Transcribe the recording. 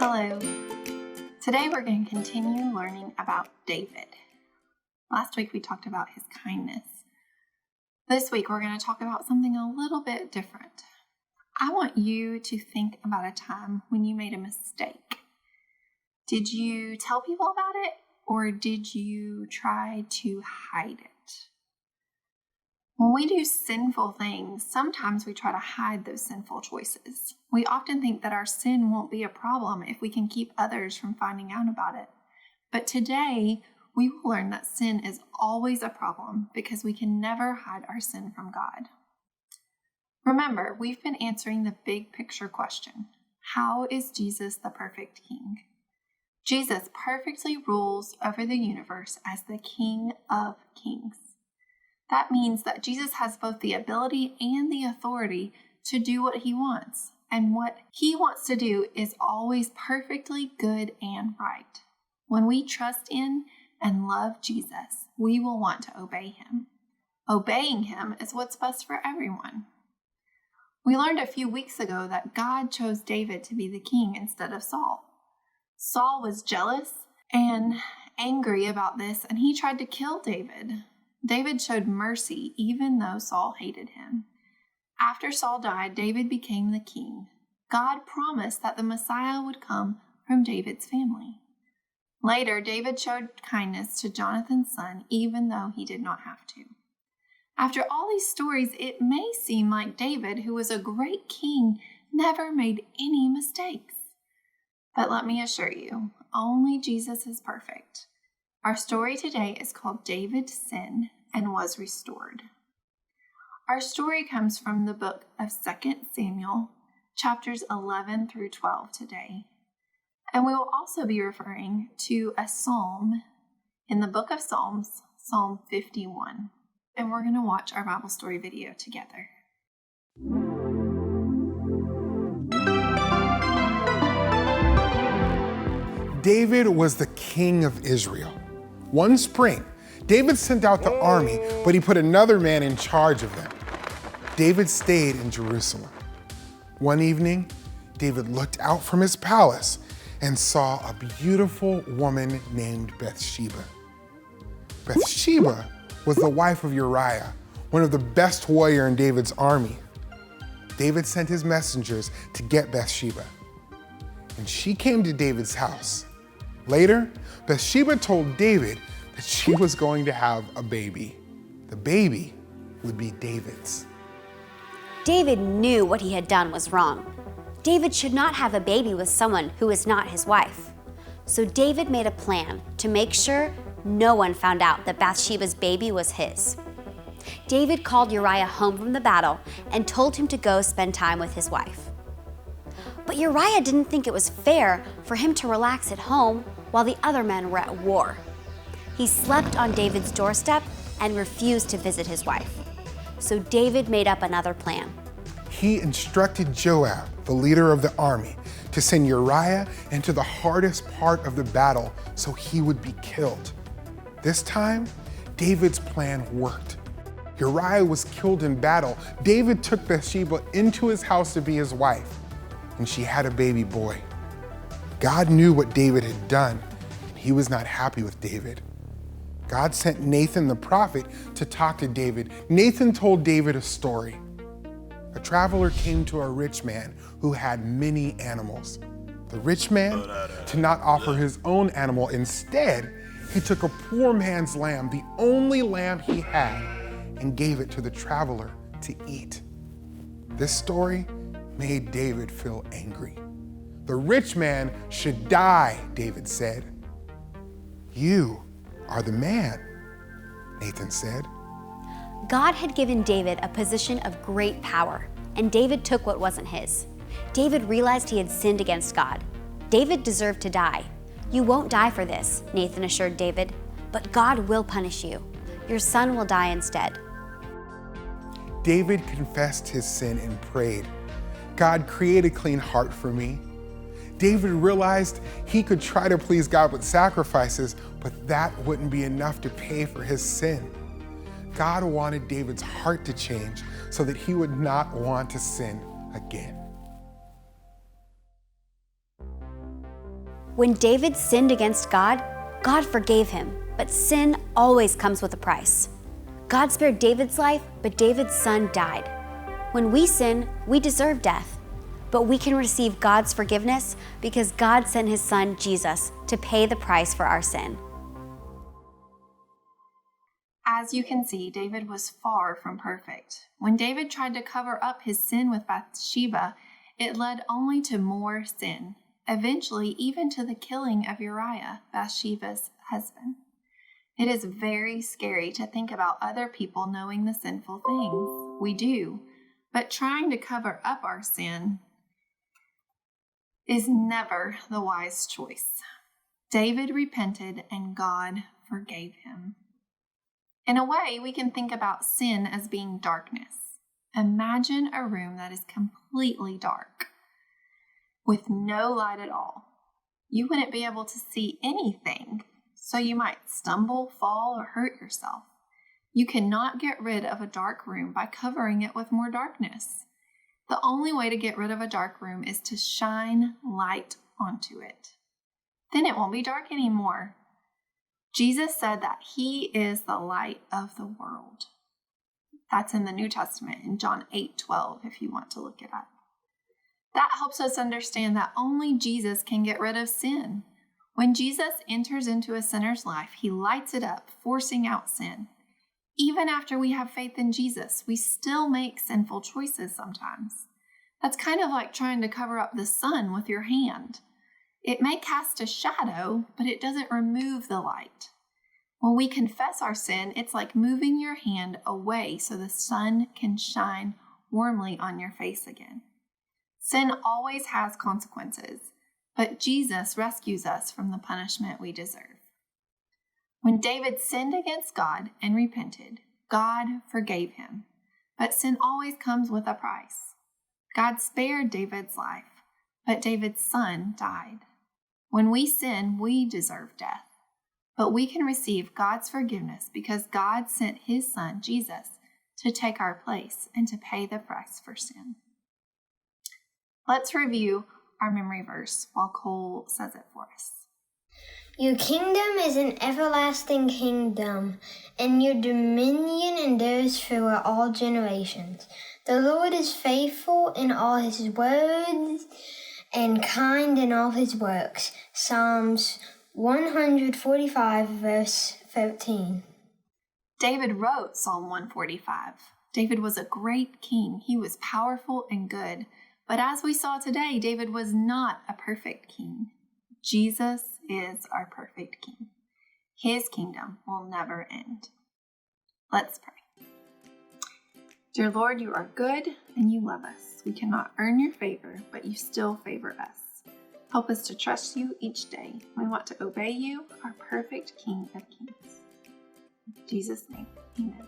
Hello. Today we're going to continue learning about David. Last week we talked about his kindness. This week we're going to talk about something a little bit different. I want you to think about a time when you made a mistake. Did you tell people about it, or did you try to hide it? When we do sinful things, sometimes we try to hide those sinful choices. We often think that our sin won't be a problem if we can keep others from finding out about it. But today, we will learn that sin is always a problem because we can never hide our sin from God. Remember, we've been answering the big picture question: how is Jesus the perfect King? Jesus perfectly rules over the universe as the King of Kings. That means that Jesus has both the ability and the authority to do what he wants. And what he wants to do is always perfectly good and right. When we trust in and love Jesus, we will want to obey him. Obeying him is what's best for everyone. We learned a few weeks ago that God chose David to be the king instead of Saul. Saul was jealous and angry about this, and he tried to kill David. David showed mercy even though Saul hated him. After Saul died, David became the king. God promised that the Messiah would come from David's family. Later, David showed kindness to Jonathan's son even though he did not have to. After all these stories, it may seem like David, who was a great king, never made any mistakes. But let me assure you, only Jesus is perfect. Our story today is called David Sinned and Was Restored. Our story comes from the book of 2 Samuel, chapters 11 through 12 today. And we will also be referring to a psalm in the book of Psalms, Psalm 51. And we're going to watch our Bible story video together. David was the king of Israel. One spring, David sent out the army, but he put another man in charge of them. David stayed in Jerusalem. One evening, David looked out from his palace and saw a beautiful woman named Bathsheba. Bathsheba was the wife of Uriah, one of the best warriors in David's army. David sent his messengers to get Bathsheba, and she came to David's house. Later, Bathsheba told David that she was going to have a baby. The baby would be David's. David knew what he had done was wrong. David should not have a baby with someone who is not his wife. So David made a plan to make sure no one found out that Bathsheba's baby was his. David called Uriah home from the battle and told him to go spend time with his wife. But Uriah didn't think it was fair for him to relax at home while the other men were at war. He slept on David's doorstep and refused to visit his wife. So David made up another plan. He instructed Joab, the leader of the army, to send Uriah into the hardest part of the battle so he would be killed. This time, David's plan worked. Uriah was killed in battle. David took Bathsheba into his house to be his wife, and she had a baby boy. God knew what David had done. He was not happy with David. God sent Nathan the prophet to talk to David. Nathan told David a story. A traveler came to a rich man who had many animals. The rich man did not offer his own animal. Instead, he took a poor man's lamb, the only lamb he had, and gave it to the traveler to eat. This story made David feel angry. The rich man should die, David said. You are the man, Nathan said. God had given David a position of great power, and David took what wasn't his. David realized he had sinned against God. David deserved to die. You won't die for this, Nathan assured David, but God will punish you. Your son will die instead. David confessed his sin and prayed, God, create a clean heart for me. David realized he could try to please God with sacrifices, but that wouldn't be enough to pay for his sin. God wanted David's heart to change so that he would not want to sin again. When David sinned against God, God forgave him, but sin always comes with a price. God spared David's life, but David's son died. When we sin, we deserve death, but we can receive God's forgiveness because God sent his son, Jesus, to pay the price for our sin. As you can see, David was far from perfect. When David tried to cover up his sin with Bathsheba, it led only to more sin, eventually even to the killing of Uriah, Bathsheba's husband. It is very scary to think about other people knowing the sinful things we do, but trying to cover up our sin is never the wise choice. David repented and God forgave him. In a way, we can think about sin as being darkness. Imagine a room that is completely dark, with no light at all. You wouldn't be able to see anything, so you might stumble, fall, or hurt yourself. You cannot get rid of a dark room by covering it with more darkness. The only way to get rid of a dark room is to shine light onto it. Then it won't be dark anymore. Jesus said that he is the light of the world. That's in the New Testament in John 8:12, if you want to look it up. That helps us understand that only Jesus can get rid of sin. When Jesus enters into a sinner's life, he lights it up, forcing out sin. Even after we have faith in Jesus, we still make sinful choices sometimes. That's kind of like trying to cover up the sun with your hand. It may cast a shadow, but it doesn't remove the light. When we confess our sin, it's like moving your hand away so the sun can shine warmly on your face again. Sin always has consequences, but Jesus rescues us from the punishment we deserve. When David sinned against God and repented, God forgave him, but sin always comes with a price. God spared David's life, but David's son died. When we sin, we deserve death, but we can receive God's forgiveness because God sent his son, Jesus, to take our place and to pay the price for sin. Let's review our memory verse while Cole says it for us. Your kingdom is an everlasting kingdom, and your dominion endures throughout all generations. The Lord is faithful in all his words and kind in all his works. Psalms 145, verse 13. David wrote Psalm 145. David was a great king. He was powerful and good. But as we saw today, David was not a perfect king. Jesus is our perfect king. His kingdom will never end. Let's pray. Dear Lord, you are good and you love us. We cannot earn your favor, but you still favor us. Help us to trust you each day. We want to obey you, our perfect King of Kings. In Jesus' name, amen.